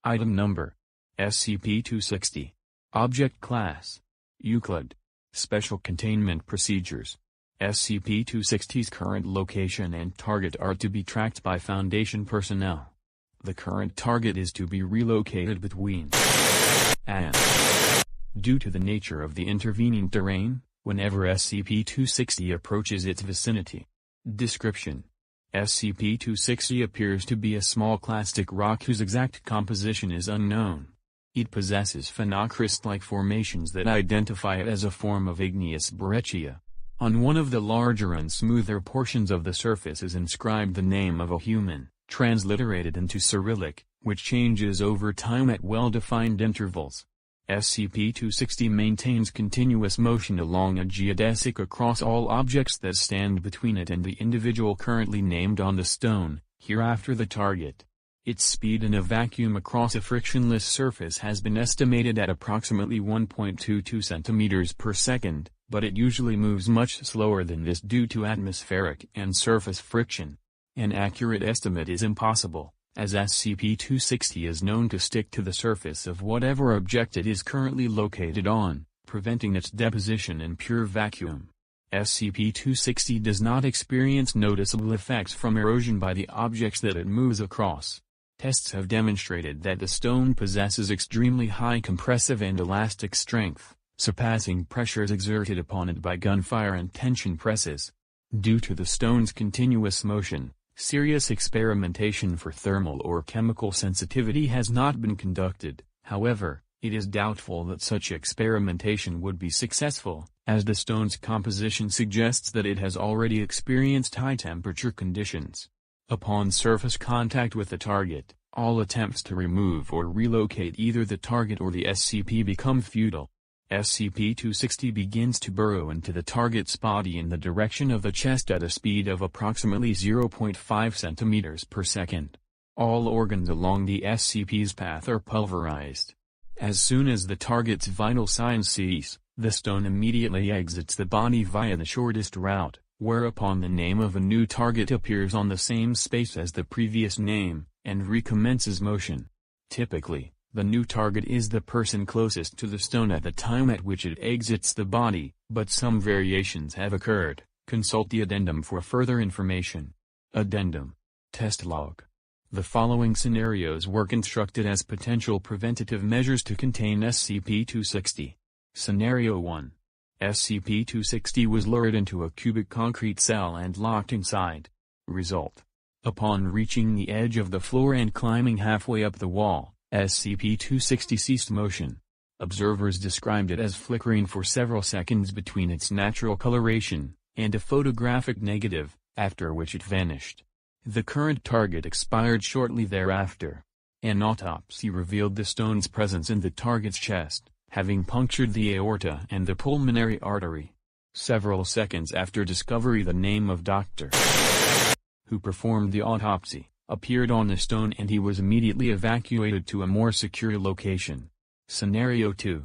Item Number: SCP-260. Object Class: Euclid. Special Containment Procedures: SCP-260's current location and target are to be tracked by Foundation personnel. The current target is to be relocated between and. Due to the nature of the intervening terrain, whenever SCP-260 approaches its vicinity. Description: SCP-260 appears to be a small clastic rock whose exact composition is unknown. It possesses phenocryst-like formations that identify it as a form of igneous breccia. On one of the larger and smoother portions of the surface is inscribed the name of a human, transliterated into Cyrillic, which changes over time at well-defined intervals. SCP-260 maintains continuous motion along a geodesic across all objects that stand between it and the individual currently named on the stone, hereafter the target. Its speed in a vacuum across a frictionless surface has been estimated at approximately 1.22 cm per second, but it usually moves much slower than this due to atmospheric and surface friction. An accurate estimate is impossible, as SCP-260 is known to stick to the surface of whatever object it is currently located on, preventing its deposition in pure vacuum. SCP-260 does not experience noticeable effects from erosion by the objects that it moves across. Tests have demonstrated that the stone possesses extremely high compressive and elastic strength, surpassing pressures exerted upon it by gunfire and tension presses. Due to the stone's continuous motion, serious experimentation for thermal or chemical sensitivity has not been conducted. However, it is doubtful that such experimentation would be successful, as the stone's composition suggests that it has already experienced high-temperature conditions. Upon surface contact with the target, all attempts to remove or relocate either the target or the SCP become futile. SCP-260 begins to burrow into the target's body in the direction of the chest at a speed of approximately 0.5 cm per second. All organs along the SCP's path are pulverized. As soon as the target's vital signs cease, the stone immediately exits the body via the shortest route, whereupon the name of a new target appears on the same space as the previous name, and recommences motion. Typically, the new target is the person closest to the stone at the time at which it exits the body, but some variations have occurred. Consult the addendum for further information. Addendum. Test log. The following scenarios were constructed as potential preventative measures to contain SCP-260. Scenario 1. SCP-260 was lured into a cubic concrete cell and locked inside. Result. Upon reaching the edge of the floor and climbing halfway up the wall, SCP-260 ceased motion. Observers described it as flickering for several seconds between its natural coloration and a photographic negative, after which it vanished. The current target expired shortly thereafter. An autopsy revealed the stone's presence in the target's chest, having punctured the aorta and the pulmonary artery. Several seconds after discovery, the name of Dr. who performed the autopsy appeared on the stone and he was immediately evacuated to a more secure location. Scenario 2.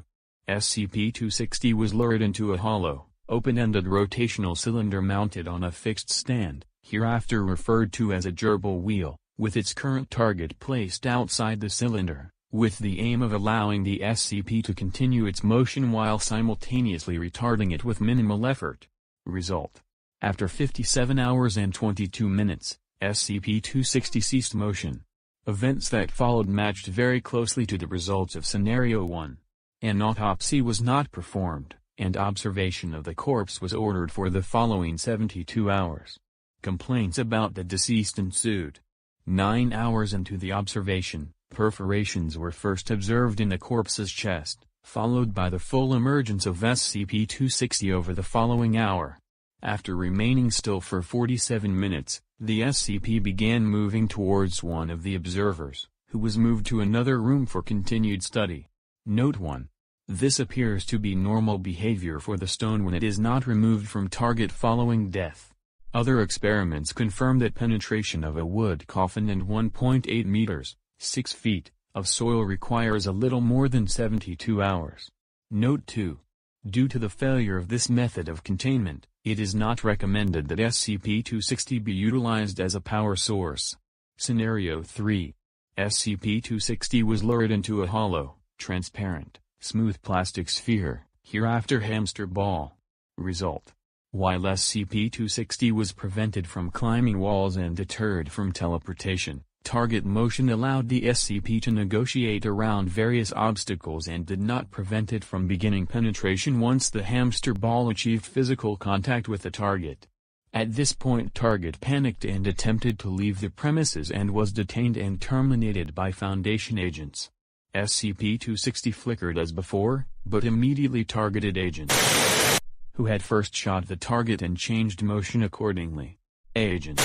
SCP-260 was lured into a hollow, open-ended rotational cylinder mounted on a fixed stand, hereafter referred to as a gerbil wheel, with its current target placed outside the cylinder, with the aim of allowing the SCP to continue its motion while simultaneously retarding it with minimal effort. Result. After 57 hours and 22 minutes, SCP-260 ceased motion. Events that followed matched very closely to the results of Scenario 1. An autopsy was not performed, and observation of the corpse was ordered for the following 72 hours. Complaints about the deceased ensued. 9 hours into the observation, perforations were first observed in the corpse's chest, followed by the full emergence of SCP-260 over the following hour. After remaining still for 47 minutes, the SCP began moving towards one of the observers, who was moved to another room for continued study. Note 1. This appears to be normal behavior for the stone when it is not removed from target following death. Other experiments confirm that penetration of a wood coffin and 1.8 meters, 6 feet, of soil requires a little more than 72 hours. Note 2. Due to the failure of this method of containment, it is not recommended that SCP-260 be utilized as a power source. Scenario 3. SCP-260 was lured into a hollow, transparent, smooth plastic sphere, hereafter hamster ball. Result: while SCP-260 was prevented from climbing walls and deterred from teleportation, target motion allowed the SCP to negotiate around various obstacles and did not prevent it from beginning penetration once the hamster ball achieved physical contact with the target. At this point, target panicked and attempted to leave the premises and was detained and terminated by Foundation agents. SCP-260 flickered as before, but immediately targeted agents, who had first shot the target and changed motion accordingly. Agent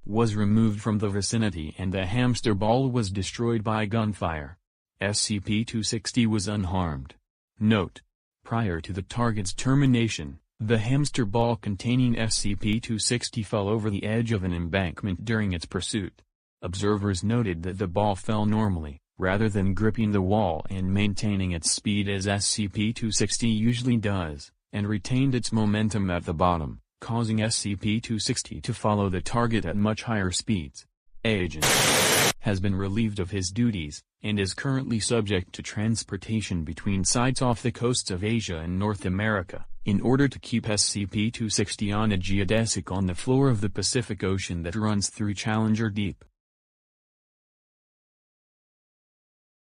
was removed from the vicinity and the hamster ball was destroyed by gunfire. SCP-260 was unharmed. Note: prior to the target's termination, the hamster ball containing SCP-260 fell over the edge of an embankment during its pursuit. Observers noted that the ball fell normally, rather than gripping the wall and maintaining its speed as SCP-260 usually does, and retained its momentum at the bottom, causing SCP-260 to follow the target at much higher speeds. Agent has been relieved of his duties, and is currently subject to transportation between sites off the coasts of Asia and North America, in order to keep SCP-260 on a geodesic on the floor of the Pacific Ocean that runs through Challenger Deep.